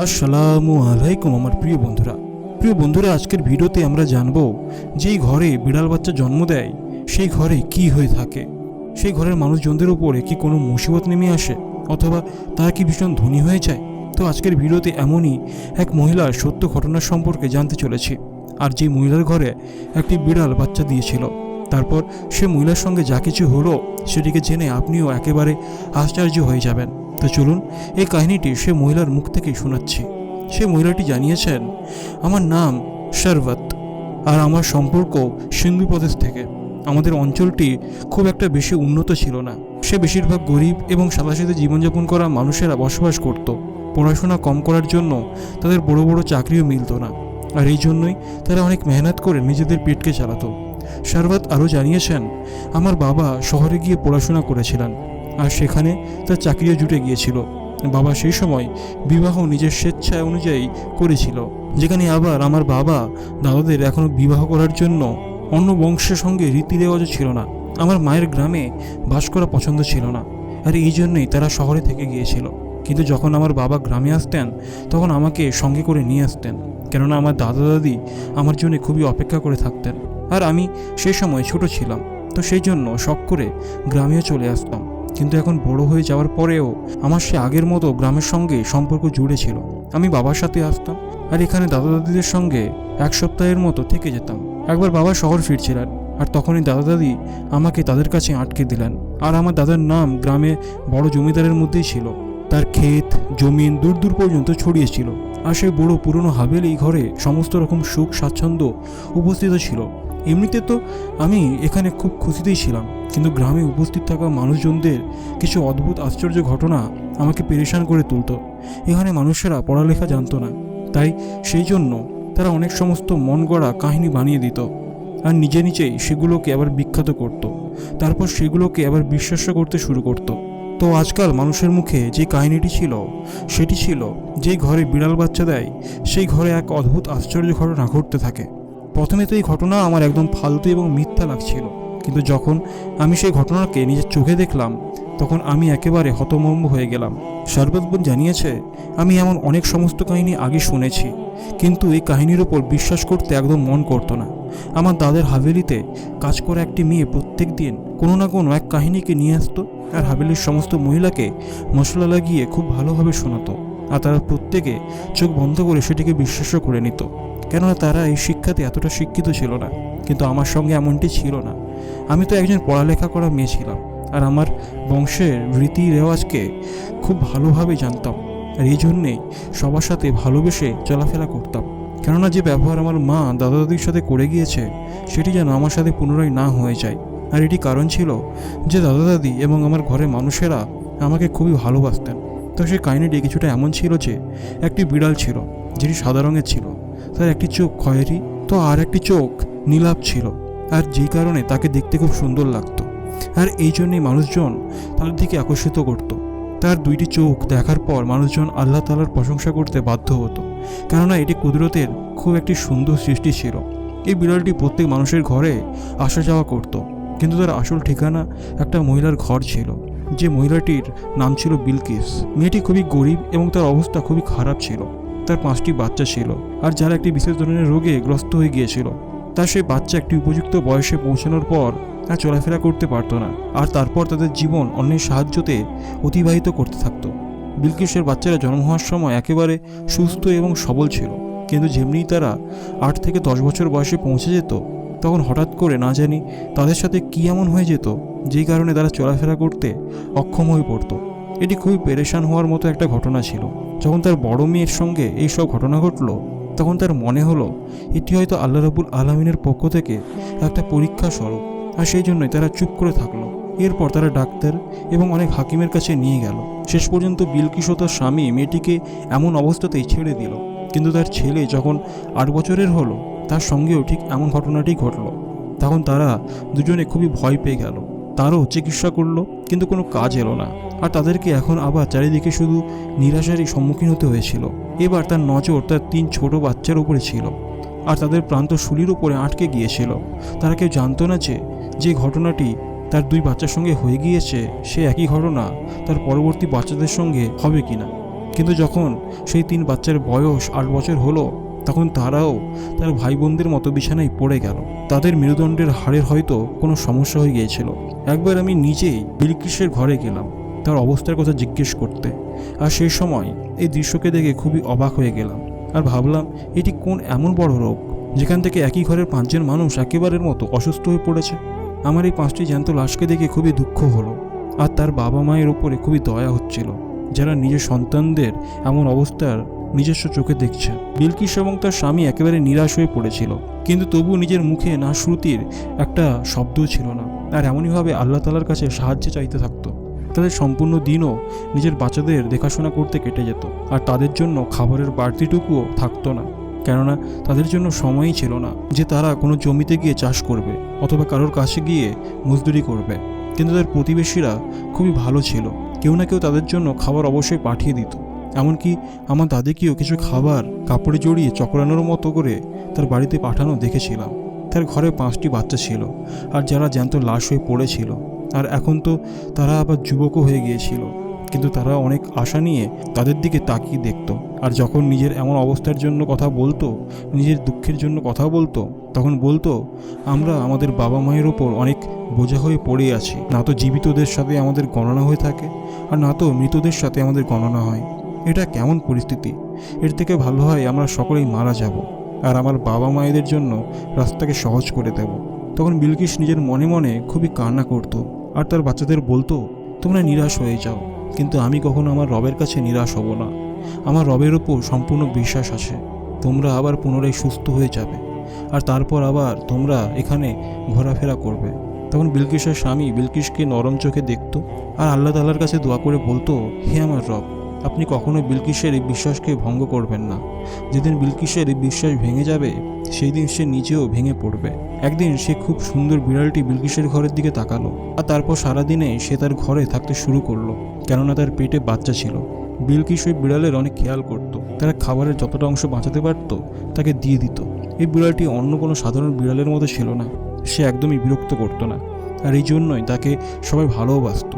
আসসালামু আলাইকুম আমার প্রিয় বন্ধুরা আজকের ভিডিওতে আমরা জানব যেই ঘরে বিড়াল বাচ্চা জন্ম দেয় সেই ঘরে কি হয়ে থাকে, সেই ঘরের মানুষজনদের উপরে কি কোনো মুসিবত নেমে আসে অথবা তারা কি ভীষণ ধনী হয়ে যায়। তো আজকের ভিডিওতে এমনই এক মহিলার সত্য ঘটনার সম্পর্কে জানতে চলেছি। আর যে মহিলার ঘরে একটি বিড়াল বাচ্চা দিয়েছিল, তারপর সে মহিলার সঙ্গে যা কিছু হলো সেটিকে জেনে আপনিও একেবারে আশ্চর্য হয়ে যাবেন। তো চলুন এই কাহিনীটি সে মহিলার মুখ থেকেই শোনাচ্ছি। সে মহিলাটি জানিয়েছেন, আমার নাম শরবত আর আমার সম্পর্ক সিন্ধু প্রদেশ থেকে। আমাদের অঞ্চলটি খুব একটা বেশি উন্নত ছিল না। সে বেশিরভাগ গরিব এবং সাদাসিধে জীবনযাপন করা মানুষেরা বসবাস করত। পড়াশোনা কম করার জন্য তাদের বড় বড় চাকরিও মিলত না, আর এই জন্যই তারা অনেক মেহনত করে নিজেদের পেটকে চালাতো। শরবত আরও জানিয়েছেন, আমার বাবা শহরে গিয়ে পড়াশোনা করেছিলেন আর সেখানে তার চাকরিও জুটে গিয়েছিল। বাবা সেই সময় বিবাহ নিজের স্বেচ্ছায় অনুযায়ী করেছিল, যেখানে আবার আমার বাবা দাদাদের এখনও বিবাহ করার জন্য অন্য বংশের সঙ্গে রীতি রেওয়াজও ছিল না। আমার মায়ের গ্রামে বাস করা পছন্দ ছিল না, আর এই জন্যই তারা শহরে থেকে গিয়েছিল। কিন্তু যখন আমার বাবা গ্রামে আসতেন তখন আমাকে সঙ্গে করে নিয়ে আসতেন, কেননা আমার দাদা দাদি আমার জন্য খুবই অপেক্ষা করে থাকতেন। আর আমি সেই সময় ছোট ছিলাম, তো সেই জন্য শখ করে গ্রামেও চলে আসতাম। কিন্তু এখন বড় হয়ে যাওয়ার পরেও আমার সে আগের মতো গ্রামের সঙ্গে সম্পর্ক জুড়ে ছিল। আমি বাবার সাথে আসতাম আর এখানে দাদা দাদিদের সঙ্গে এক সপ্তাহের মতো থেকে যেতাম। একবার বাবা শহর ফিরছিলেন আর তখনই দাদা দাদি আমাকে তাদের কাছে আটকে দিলেন। আর আমার দাদার নাম গ্রামে বড় জমিদারের মধ্যেই ছিল। তার ক্ষেত জমিন দূর দূর পর্যন্ত ছড়িয়েছিল, আর সেই বড় পুরনো হাভেলি ঘরে সমস্ত রকম সুখ স্বাচ্ছন্দ্য উপস্থিত ছিল। এমনিতে তো আমি এখানে খুব খুশিতেই ছিলাম, কিন্তু গ্রামে উপস্থিত থাকা মানুষজনদের কিছু অদ্ভুত আশ্চর্য ঘটনা আমাকে পেরেশান করে তুলত। এখানে মানুষেরা পড়ালেখা জানতো না, তাই সেই জন্য তারা অনেক সমস্ত মন গড়া কাহিনী বানিয়ে দিত আর নিজেই সেগুলোকে আবার বিখ্যাত করত। তারপর সেগুলোকে আবার বিশ্বাস করতে শুরু করত। তো আজকাল মানুষের মুখে যে কাহিনীটি ছিল সেটি ছিল, যেই ঘরে বিড়াল বাচ্চা দেয় সেই ঘরে এক অদ্ভুত আশ্চর্য ঘটনা ঘটতে থাকে। প্রথমে তো এই ঘটনা আমার একদম ফালতু এবং মিথ্যা লাগছিল, কিন্তু যখন আমি সেই ঘটনাকে নিজের চোখে দেখলাম তখন আমি একেবারে হতভম্ব হয়ে গেলাম। শরবত বোন জানিয়েছে, আমি এমন অনেক সমস্ত কাহিনী আগে শুনেছি, কিন্তু এই কাহিনীর ওপর বিশ্বাস করতে একদম মন করতো না। আমার দাদার হাভেলিতে কাজ করা একটি মেয়ে প্রত্যেক দিন কোনো না কোনো এক কাহিনীকে নিয়ে আসতো আর হাভেলির সমস্ত মহিলাকে মশলা লাগিয়ে খুব ভালোভাবে শোনাতো, আর তারা প্রত্যেকে চোখ বন্ধ করে সেটিকে বিশ্বাসও করে নিত, কেননা তারা এই শিক্ষাতে এতটা শিক্ষিত ছিল না। কিন্তু আমার সঙ্গে এমনটি ছিল না। আমি তো একজন পড়ালেখা করা মেয়ে ছিলাম, আর আমার বংশের রীতি রেওয়াজকে খুব ভালোভাবে জানতাম, আর এই জন্যেই সবার সাথে ভালোবেসে চলাফেরা করতাম। কেননা যে ব্যবহার আমার মা দাদা দাদির সাথে করে গিয়েছে সেটি যেন আমার সাথে পুনরায় না হয়ে যায়। আর এটি কারণ ছিল যে দাদা দাদি এবং আমার ঘরের মানুষেরা আমাকে খুবই ভালোবাসতেন। তো সেই কাহিনীটি কিছুটা এমন ছিল যে একটি বিড়াল ছিল যেটি সাদা রঙের ছিল, তার একটি চোখ খয়েরি তো আর একটি চোখ নীলাভ ছিল, আর যেই কারণে তাকে দেখতে খুব সুন্দর লাগতো, আর এই জন্যই মানুষজন তার দিকে আকর্ষিত করত। তার দুইটি চোখ দেখার পর মানুষজন আল্লাহ তাআলার প্রশংসা করতে বাধ্য হতো, কেননা এটি কুদরতের খুব একটি সুন্দর সৃষ্টি ছিল। এই বিড়ালটি প্রত্যেক মানুষের ঘরে আসা যাওয়া করত, কিন্তু তার আসল ঠিকানা একটা মহিলার ঘর ছিল, যে মহিলাটির নাম ছিল বিলকিস। মেয়েটি খুবই গরিব এবং তার অবস্থা খুবই খারাপ ছিল। তার 5টি বাচ্চা ছিল, আর যারা একটি বিশেষ ধরনের রোগে গ্রস্ত হয়ে গিয়েছিল। তার সেই বাচ্চা একটি উপযুক্ত বয়সে পৌঁছানোর পর আর চলাফেরা করতে পারতো না, আর তারপর তাদের জীবন অন্যের সাহায্যতে অতিবাহিত করতে থাকতো। বিলকিসের বাচ্চারা জন্ম হওয়ার সময় একেবারে সুস্থ এবং সবল ছিল, কিন্তু যেমনি তারা 8 থেকে 10 বছর বয়সে পৌঁছে যেত তখন হঠাৎ করে না জানি তাদের সাথে কী এমন হয়ে যেত যেই কারণে তারা চলাফেরা করতে অক্ষম হয়ে পড়তো। এটি খুবই পেরেশান হওয়ার মতো একটা ঘটনা ছিল। যখন তার বড় মেয়ের সঙ্গে এই সব ঘটনা ঘটলো তখন তার মনে হলো এটি হয়তো আল্লাহ রাব্বুল আলামিনের পক্ষ থেকে একটা পরীক্ষা স্বরূপ, আর সেই জন্যই তারা চুপ করে থাকলো। এরপর তারা ডাক্তার এবং অনেক হাকিমের কাছে নিয়ে গেল। শেষ পর্যন্ত বিলকিস ও তার স্বামী মেয়েটিকে এমন অবস্থাতেই ছেড়ে দিল। কিন্তু তার ছেলে যখন 8 বছরের হলো তার সঙ্গেও ঠিক এমন ঘটনাটি ঘটল। তখন তারা দুজনে খুবই ভয় পেয়ে গেল। তারও চিকিৎসা করলো, কিন্তু কোনো কাজ এলো না, আর তাদেরকে এখন আবার চারিদিকে শুধু নিরাশারই সম্মুখীন হতে হয়েছিল। এবার তার নজর তার 3 ছোট বাচ্চার উপরে ছিল, আর তাদের প্রান্ত শুলির উপরে আটকে গিয়েছিল। তারা কেউ জানতো না যে ঘটনাটি তার 2 বাচ্চার সঙ্গে হয়ে গিয়েছে সে একই ঘটনা তার পরবর্তী বাচ্চাদের সঙ্গে হবে কিনা। কিন্তু যখন সেই 3 বাচ্চার বয়স 8 বছর হলো, তখন তারাও তার ভাই বোনদের মতো বিছানায় পড়ে গেল। তাদের মেরুদণ্ডের হাড়ের হয়তো কোনো সমস্যা হয়ে গিয়েছিল। একবার আমি নিজেই বিলকিসের ঘরে গেলাম তার অবস্থার কথা জিজ্ঞেস করতে, আর সেই সময় এই দৃশ্যকে দেখে খুবই অবাক হয়ে গেলাম। আর ভাবলাম, এটি কোন এমন বড় রোগ যেখান থেকে একই ঘরের 5 জন মানুষ একেবারের মতো অসুস্থ হয়ে পড়েছে। আমার এই 5টি জ্যান্ত লাশকে দেখে খুবই দুঃখ হলো, আর তার বাবা মায়ের ওপরে খুবই দয়া হচ্ছিল, যারা নিজের সন্তানদের এমন অবস্থার নিজস্ব চোখে দেখছে। বিলকিস এবং তার স্বামী একেবারে নিরাশ হয়ে পড়েছিল, কিন্তু তবু নিজের মুখে না শ্রুতির একটা শব্দও ছিল না, আর এমনইভাবে আল্লাহ তাআলার কাছে সাহায্য চাইতে থাকতো। তাদের সম্পূর্ণ দিনও নিজের বাচ্চাদের দেখাশোনা করতে কেটে যেত, আর তাদের জন্য খাবারের বাড়তিটুকুও থাকতো না, কেননা তাদের জন্য সময়ই ছিল না যে তারা কোনো জমিতে গিয়ে চাষ করবে অথবা কারোর কাছে গিয়ে মজদুরি করবে। কিন্তু তাদের প্রতিবেশীরা খুবই ভালো ছিল, কেউ না কেউ তাদের জন্য খাবার অবশ্যই পাঠিয়ে দিত। এমনকি আমার দাদিকেও কিছু খাবার কাপড়ে জড়িয়ে চক্রানোর মতো করে তার বাড়িতে পাঠানো দেখেছিলাম। তার ঘরে 5টি বাচ্চা ছিল, আর যারা জ্যান্ত লাশ হয়ে পড়েছিল। আর এখন তো তারা আবার যুবকও হয়ে গিয়েছিল, কিন্তু তারা অনেক আশা নিয়ে তাদের দিকে তাকিয়ে দেখত। আর যখন নিজের এমন অবস্থার জন্য কথা বলতো, নিজের দুঃখের জন্য কথা বলতো, তখন বলতো, আমরা আমাদের বাবা মায়ের ওপর অনেক বোঝা হয়ে পড়ে আছি। না তো জীবিতদের সাথে আমাদের গণনা হয়ে থাকে, আর না তো মৃতদের সাথে আমাদের গণনা হয়। এটা কেমন পরিস্থিতি? এর থেকে ভালো হয় আমরা সকলেই মারা যাব, আর আমার বাবা মায়েদের জন্য রাস্তাকে সহজ করে দেব। তখন বিলকিস নিজের মনে মনে খুবই কান্না করতো, আর তার বাচ্চাদের বলতো, তোমরা নিরাশ হয়ে যাও, কিন্তু আমি কখনো আমার রবের কাছে নিরাশ হব না। আমার রবের ওপর সম্পূর্ণ বিশ্বাস আছে, তোমরা আবার পুনরায় সুস্থ হয়ে যাবে, আর তারপর আবার তোমরা এখানে ঘোরাফেরা করবে। তখন বিলকিসের স্বামী বিলকিসকে নরম চোখে দেখত, আর আল্লাহ তাআলার কাছে দোয়া করে বলতো, হে আমার রব, আপনি কখনো বিলকিসের এই বিশ্বাসকে ভঙ্গ করবেন না। যেদিন বিলকিসের এই বিশ্বাস ভেঙে যাবে, সেই দিন সে নিজেও ভেঙে পড়বে। একদিন সে খুব সুন্দর বিড়ালটি বিলকিসের ঘরের দিকে তাকালো, আর তারপর সারাদিনে সে তার ঘরে থাকতে শুরু করলো, কেননা তার পেটে বাচ্চা ছিল। বিলকিস ওই বিড়ালের অনেক খেয়াল করত, তারা খাবারের যতটা অংশ বাঁচাতে পারত তাকে দিয়ে দিত। এই বিড়ালটি অন্য কোনো সাধারণ বিড়ালের মতো ছিল না, সে একদমই বিরক্ত করতো না, আর এই জন্যই তাকে সবাই ভালোবাসত।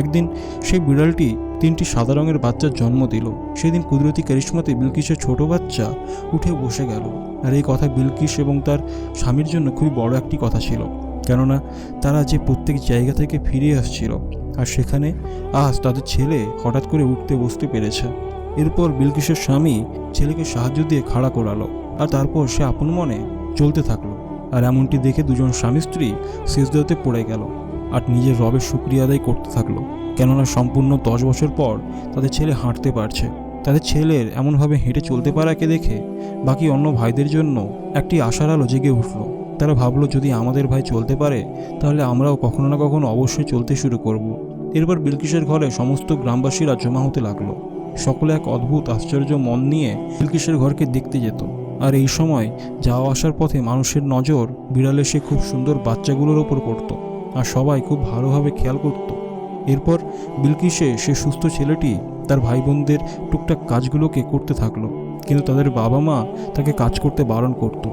একদিন সেই বিড়ালটি 3টি সাদা রঙের বাচ্চার জন্ম দিল। সেদিন কুদরতি কারিশমাতে বিলকিসের ছোট বাচ্চা উঠে বসে গেল, আর এই কথা বিলকিস এবং তার স্বামীর জন্য খুবই বড় একটি কথা ছিল, কেননা তারা যে প্রত্যেক জায়গা থেকে ফিরে আসছিল, আর সেখানে আজ তাদের ছেলে হঠাৎ করে উঠতে বসতে পেরেছে। এরপর বিলকিসের স্বামী ছেলেকে সাহায্য দিয়ে খাড়া করালো, আর তারপর সে আপন মনে চলতে থাকলো। আর এমনটি দেখে দুজন স্বামী স্ত্রী সিজদাতে পড়ে গেল, আর নিজের রবের শুকরিয়া আদায় করতে থাকলো, কেননা সম্পূর্ণ 10 বছর পর তাদের ছেলে হাঁটতে পারছে। তাদের ছেলের এমনভাবে হেঁটে চলতে পারাকে দেখে বাকি অন্য ভাইদের জন্য একটি আশার আলো জেগে উঠল। তারা ভাবলো, যদি আমাদের ভাই চলতে পারে, তাহলে আমরাও কখনো না কখনো অবশ্যই চলতে শুরু করব। এরপর বিলকিসের ঘরে সমস্ত গ্রামবাসীরা জমা হতে লাগলো। সকলে এক অদ্ভুত আশ্চর্য মন নিয়ে বিলকিসের ঘরকে দেখতে যেত। আর এই সময় যাওয়া আসার পথে মানুষের নজর বিড়ালের সে খুব সুন্দর বাচ্চাগুলোর ওপর পড়ত, আর সবাই খুব ভালোভাবে খেয়াল করত। এরপর বিলকিসে সে সুস্থ ছেলেটি তার ভাই বোনদের টুকটাক কাজগুলোকে করতে থাকলো, কিন্তু তাদের বাবা মা তাকে কাজ করতে বারণ করত।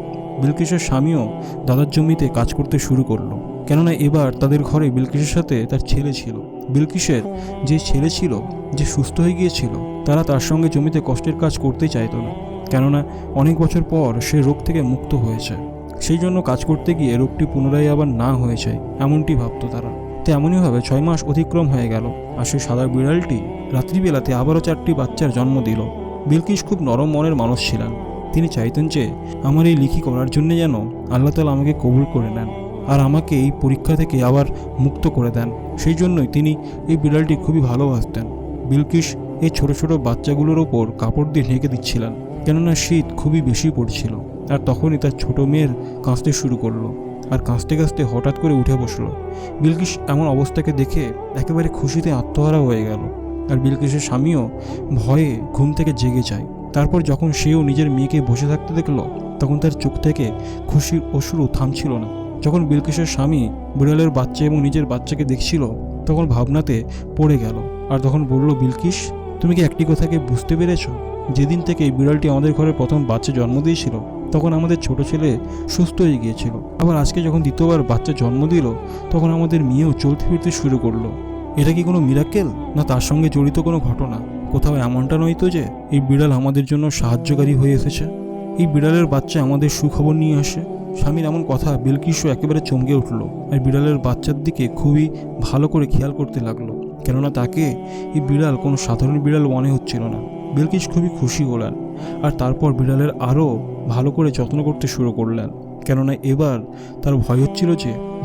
বিলকিসের স্বামীও দাদার জমিতে কাজ করতে শুরু করলো, কেননা এবার তাদের ঘরে বিলকিসের সাথে তার ছেলে ছিল। বিলকিসের যে ছেলে ছিল, যে সুস্থ হয়ে গিয়েছিল, তারা তার সঙ্গে জমিতে কষ্টের কাজ করতে চাইতো না, কেননা অনেক বছর পর সে রোগ থেকে মুক্ত হয়েছে। সেই জন্য কাজ করতে গিয়ে রোগটি পুনরায় আবার না হয়ে যায়, এমনটি ভাবতো তারা। তো এমনইভাবে 6 মাস অতিক্রম হয়ে গেল, আর সেই সাদা বিড়ালটি রাত্রিবেলাতে আবারও 4টি বাচ্চার জন্ম দিল। বিলকিস খুব নরম মনের মানুষ ছিলেন, তিনি চাইতেন যে আমার এই লিখি করার জন্য যেন আল্লাহ তাআলা আমাকে কবুল করে নেন, আর আমাকে এই পরীক্ষা থেকে আবার মুক্ত করে দেন। সেই জন্যই তিনি এই বিড়ালটি খুবই ভালোবাসতেন। বিলকিস এই ছোট ছোট বাচ্চাগুলোর ওপর কাপড় দিয়ে ঢেকে দিচ্ছিলেন, কেননা শীত খুবই বেশি পড়ছিল। আর তখনই তার ছোট মেয়ের কাঁদতে শুরু করলো, আর কাঁদতে কাঁদতে হঠাৎ করে উঠে বসলো। বিলকিস এমন অবস্থাকে দেখে একেবারে খুশিতে আত্মহারা হয়ে গেল, আর বিলকিসের স্বামীও ভয়ে ঘুম থেকে জেগে যায়। তারপর যখন সেও নিজের মেয়েকে বসে থাকতে দেখলো, তখন তার চোখ থেকে খুশির অশ্রু থামছিল না। যখন বিলকিসের স্বামী বিড়ালের বাচ্চা এবং নিজের বাচ্চাকে দেখছিল, তখন ভাবনাতে পড়ে গেল, আর তখন বলল, বিলকিস, তুমি কি একটি কথাকে বুঝতে পেরেছো? যেদিন থেকে এই বিড়ালটি আমাদের ঘরে প্রথম বাচ্চা জন্ম দিয়েছিল, তখন আমাদের ছোট ছেলে সুস্থ হয়ে গিয়েছিল। আবার আজকে যখন দ্বিতীয়বার বাচ্চা জন্ম দিল, তখন আমাদের মেয়েও চলতে ফিরতে শুরু করলো। এটা কি কোনো মিরাকেল, না তার সঙ্গে জড়িত কোনো ঘটনা? কোথাও এমনটা নয় তো যে এই বিড়াল আমাদের জন্য সাহায্যকারী হয়ে এসেছে, এই বিড়ালের বাচ্চা আমাদের সুখবর নিয়ে আসে। স্বামীর এমন কথা বিলকিসও একেবারে চমকে উঠল আর বিড়ালের বাচ্চার দিকে খুবই ভালো করে খেয়াল করতে লাগলো, কেননা তাকে এই বিড়াল কোনো সাধারণ বিড়াল মনে হচ্ছিল না। বিলকিস খুবই খুশি হলেন আর তারপর বিড়ালের আরও ভালো করে যত্ন করতে শুরু করলেন, কেননা এবার তার ভয় হচ্ছিল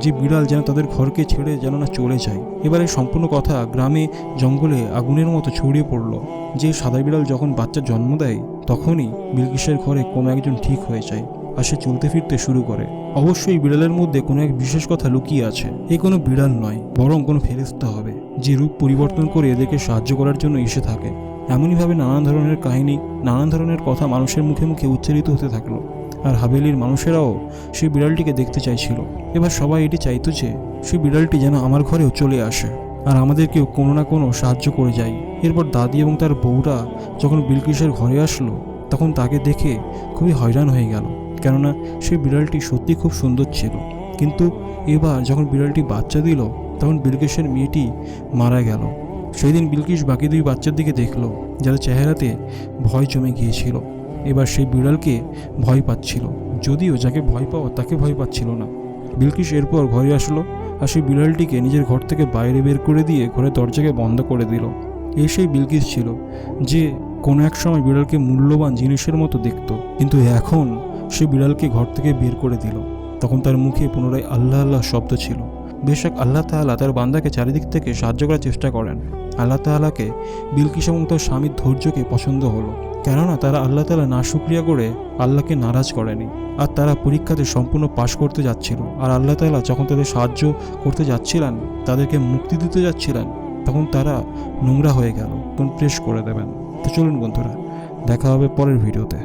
যে বিড়াল যেন তাদের ঘরকে ছেড়ে যেন না চলে যায়। এবারে সম্পূর্ণ কথা গ্রামে জঙ্গলে আগুনের মতো ছড়িয়ে পড়ল যে সাদা বিড়াল যখন বাচ্চা জন্ম দেয় তখনই বিলকিসের ঘরে কোনো একজন ঠিক হয়ে যায় আর সে চলতে ফিরতে শুরু করে। অবশ্যই বিড়ালের মধ্যে কোনো এক বিশেষ কথা লুকিয়ে আছে। এ কোনো বিড়াল নয়, বরং কোনো ফেরেশতা হবে যে রূপ পরিবর্তন করে এদেরকে সাহায্য করার জন্য এসে থাকে। এমনইভাবে নানান ধরনের কাহিনী, নানান ধরনের কথা মানুষের মুখে মুখে উচ্চারিত হতে থাকলো আর হাভেলির মানুষেরাও সেই বিড়ালটিকে দেখতে চাইছিল। এবার সবাই এটি চাইতো যে সেই বিড়ালটি যেন আমার ঘরেও চলে আসে আর আমাদেরকেও কোনো না কোনো সাহায্য করে যায়। এরপর দাদি এবং তার বউরা যখন বিলকিসের ঘরে আসলো তখন তাকে দেখে খুবই হয়রান হয়ে গেল, কেননা সেই বিড়ালটি সত্যি খুব সুন্দর ছিল। কিন্তু এবার যখন বিড়ালটি বাচ্চা দিল তখন বিলকিসের মেয়েটি মারা গেল। সেই দিন বিলকিস বাকি দুই বাচ্চার দিকে দেখলো যাদের চেহারাতে ভয় জমে গিয়েছিল। এবার সেই বিড়ালকে ভয় পাচ্ছিল, যদিও যাকে ভয় পাওয়া তাকে ভয় পাচ্ছিল না। বিলকিস এরপর ঘরে আসলো আর সেই বিড়ালটিকে নিজের ঘর থেকে বাইরে বের করে দিয়ে ঘরের দরজাকে বন্ধ করে দিল। এই সেই বিলকিস ছিল যে কোনো এক সময় বিড়ালকে মূল্যবান জিনিসের মতো দেখত, কিন্তু এখন সে বিড়ালকে ঘর থেকে বের করে দিল। তখন তার মুখে পুনরায় আল্লাহ আল্লাহ শব্দ ছিল। বেশক আল্লাহ তাআলা তার বান্দাকে চারিদিক থেকে সাহায্য করার চেষ্টা করেন। আল্লাহ তাআলাকে বিলকিস এবং তার স্বামীর ধৈর্যকে পছন্দ হলো, কেননা তারা আল্লাহ তাআলা নাশুকরিয়া করে আল্লাহকে নারাজ করেনি আর তারা পরীক্ষাতে সম্পূর্ণ পাশ করতে যাচ্ছিল। আর আল্লাহ তাআলা যখন তাদের সাহায্য করতে যাচ্ছিলেন, তাদেরকে মুক্তি দিতে যাচ্ছিলেন, তখন তারা নোংরা হয়ে গেল, তখন প্রেস করে দেবেন। তো চলুন বন্ধুরা, দেখা হবে পরের ভিডিওতে।